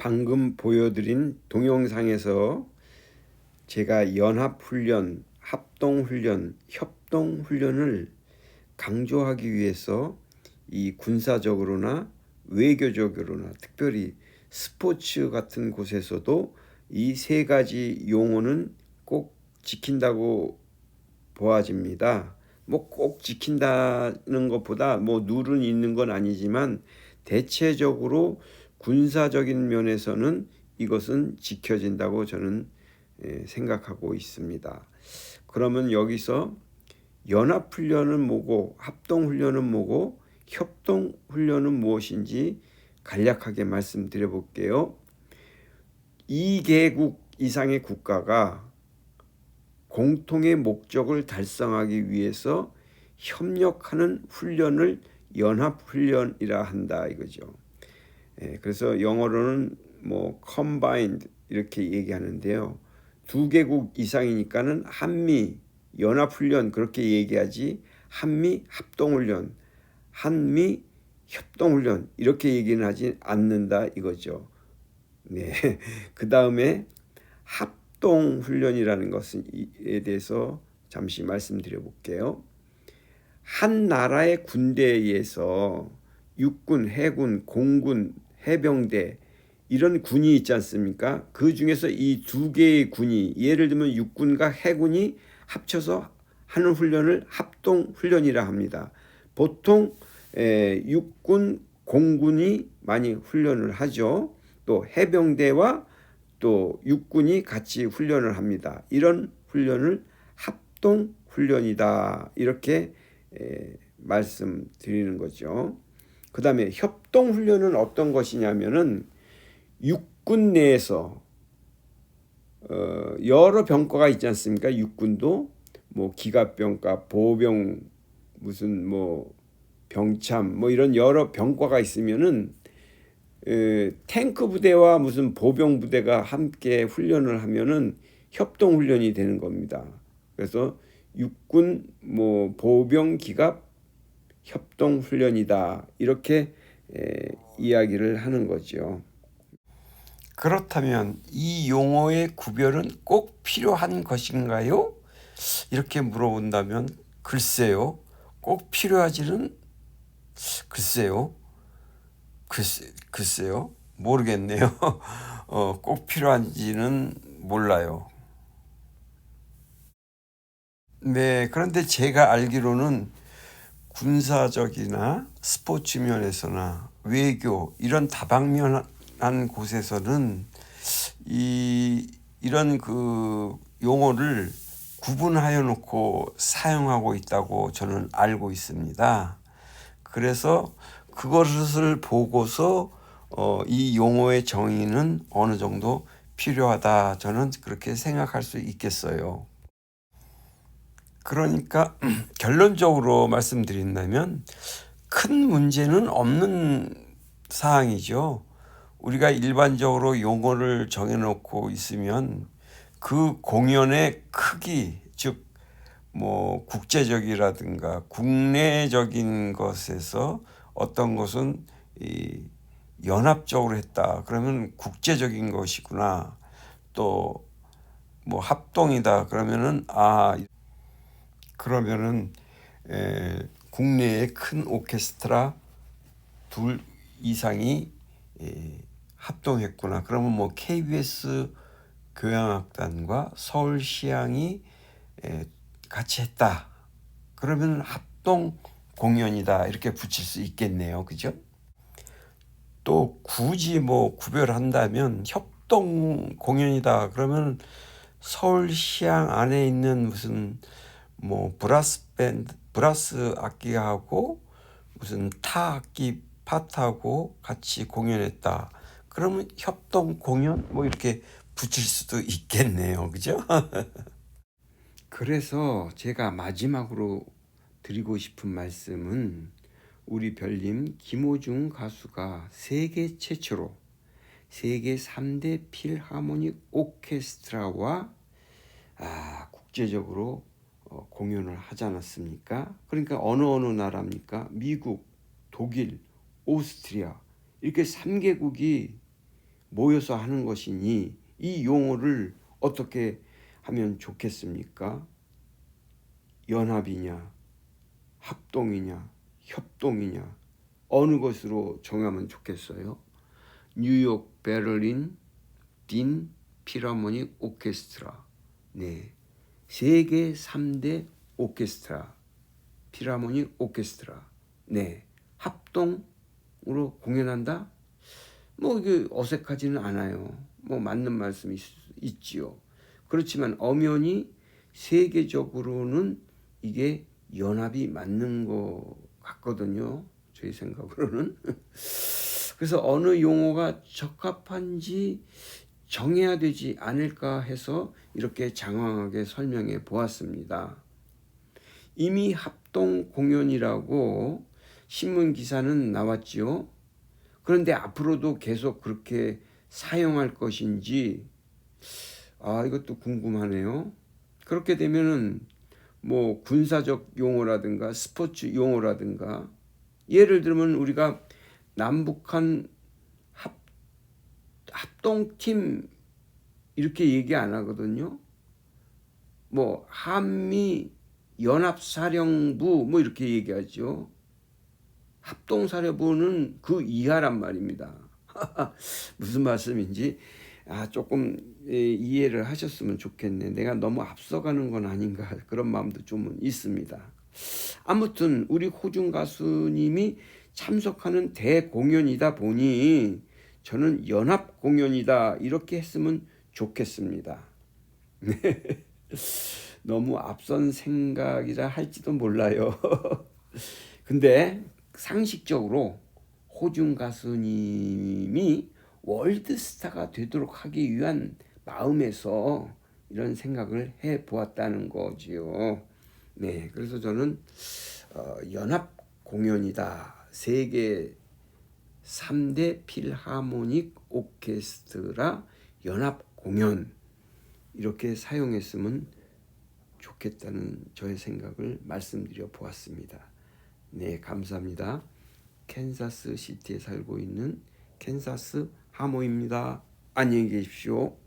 방금 보여드린 동영상에서 제가 연합훈련, 합동훈련, 협동훈련을 강조하기 위해서 이 군사적으로나 외교적으로나 특별히 스포츠 같은 곳에서도 이 세 가지 용어는 꼭 지킨다고 보아집니다. 뭐 꼭 지킨다는 것보다 뭐 룰은 있는 건 아니지만 대체적으로 군사적인 면에서는 이것은 지켜진다고 저는 생각하고 있습니다. 그러면 여기서 연합훈련은 뭐고 합동훈련은 뭐고 협동훈련은 무엇인지 간략하게 말씀드려 볼게요. 2개국 이상의 국가가 공통의 목적을 달성하기 위해서 협력하는 훈련을 연합훈련이라 한다 이거죠. 그래서 영어로는 뭐 combined 이렇게 얘기하는데요. 2개국 이상이니까는 한미 연합훈련 그렇게 얘기하지 한미 합동훈련, 한미 협동훈련 이렇게 얘기는 하지 않는다 이거죠. 네. 그 다음에 합동훈련이라는 것에 대해서 잠시 말씀드려 볼게요. 한 나라의 군대에서 육군, 해군, 공군, 해병대 이런 군이 있지 않습니까? 그 중에서 이 2개의 군이 예를 들면 육군과 해군이 합쳐서 하는 훈련을 합동훈련이라 합니다. 보통 육군, 공군이 많이 훈련을 하죠. 또 해병대와 또 육군이 같이 훈련을 합니다. 이런 훈련을 합동훈련이다 이렇게 말씀드리는 거죠. 그 다음에 협동훈련은 어떤 것이냐면은 육군 내에서 여러 병과가 있지 않습니까? 육군도 뭐 기갑병과 보병 무슨 뭐 병참 뭐 이런 여러 병과가 있으면은 탱크 부대와 무슨 보병 부대가 함께 훈련을 하면은 협동 훈련이 되는 겁니다. 그래서 육군 뭐 보병 기갑 협동 훈련이다 이렇게 이야기를 하는 거죠. 그렇다면 이 용어의 구별은 꼭 필요한 것인가요? 이렇게 물어본다면 글쎄요. 꼭 필요하지는 글쎄요. 모르겠네요. 꼭 필요한지는 몰라요. 네, 그런데 제가 알기로는 군사적이나 스포츠 면에서나 외교 이런 다방면한 곳에서는 이런 그 용어를 구분하여 놓고 사용하고 있다고 저는 알고 있습니다. 그래서 그것을 보고서 이 용어의 정의는 어느 정도 필요하다 저는 그렇게 생각할 수 있겠어요. 그러니까 결론적으로 말씀드린다면 큰 문제는 없는 사항이죠. 우리가 일반적으로 용어를 정해놓고 있으면 그 공연의 크기, 즉 뭐 국제적이라든가 국내적인 것에서 어떤 것은 연합적으로 했다. 그러면 국제적인 것이구나. 또 뭐 합동이다. 그러면은 국내의 큰 오케스트라 둘 이상이 합동했구나. 그러면 뭐 KBS 교향악단과 서울시향이 같이 했다. 그러면 합동 공연이다. 이렇게 붙일 수 있겠네요. 그죠? 또 굳이 뭐 구별한다면 협동 공연이다. 그러면 서울시향 안에 있는 무슨 뭐 브라스 악기하고 무슨 타 악기 파트하고 같이 공연했다. 그러면 협동 공연 뭐 이렇게 붙일 수도 있겠네요. 그죠? 그래서 제가 마지막으로 드리고 싶은 말씀은 우리 별님 김호중 가수가 세계 최초로 세계 3대 필하모닉 오케스트라와 국제적으로 공연을 하지 않았습니까? 그러니까 어느 나라입니까? 미국, 독일, 오스트리아 이렇게 3개국이 모여서 하는 것이니 이 용어를 어떻게 하면 좋겠습니까? 연합이냐, 합동이냐, 협동이냐, 어느 것으로 정하면 좋겠어요? 뉴욕 베를린 딘 필하모닉 오케스트라, 네, 세계 3대 오케스트라, 필하모닉 오케스트라, 네, 합동으로 공연한다? 뭐 이게 어색하지는 않아요. 뭐 맞는 말씀이 있지요. 그렇지만 엄연히 세계적으로는 이게 연합이 맞는 것 같거든요. 저희 생각으로는. 그래서 어느 용어가 적합한지 정해야 되지 않을까 해서 이렇게 장황하게 설명해 보았습니다. 이미 합동 공연이라고 신문 기사는 나왔지요. 그런데 앞으로도 계속 그렇게 사용할 것인지 이것도 궁금하네요. 그렇게 되면은 뭐 군사적 용어라든가 스포츠 용어라든가, 예를 들면 우리가 남북한 합동팀 이렇게 얘기 안 하거든요. 뭐 한미 연합사령부 뭐 이렇게 얘기하죠. 합동사령부는 그 이하란 말입니다. 무슨 말씀인지 조금 이해를 하셨으면 좋겠네. 내가 너무 앞서가는 건 아닌가, 그런 마음도 좀 있습니다. 아무튼 우리 호중 가수님이 참석하는 대공연이다 보니 저는 연합 공연이다 이렇게 했으면 좋겠습니다. 너무 앞선 생각이라 할지도 몰라요. 근데 상식적으로 호중 가수님이 월드스타가 되도록 하기 위한 마음에서 이런 생각을 해 보았다는 거지요. 네, 그래서 저는 연합 공연이다. 세계 3대 필하모닉 오케스트라 연합 공연, 이렇게 사용했으면 좋겠다는 저의 생각을 말씀드려 보았습니다. 네, 감사합니다. 캔자스 시티에 살고 있는 캔자스 하모입니다. 안녕히 계십시오.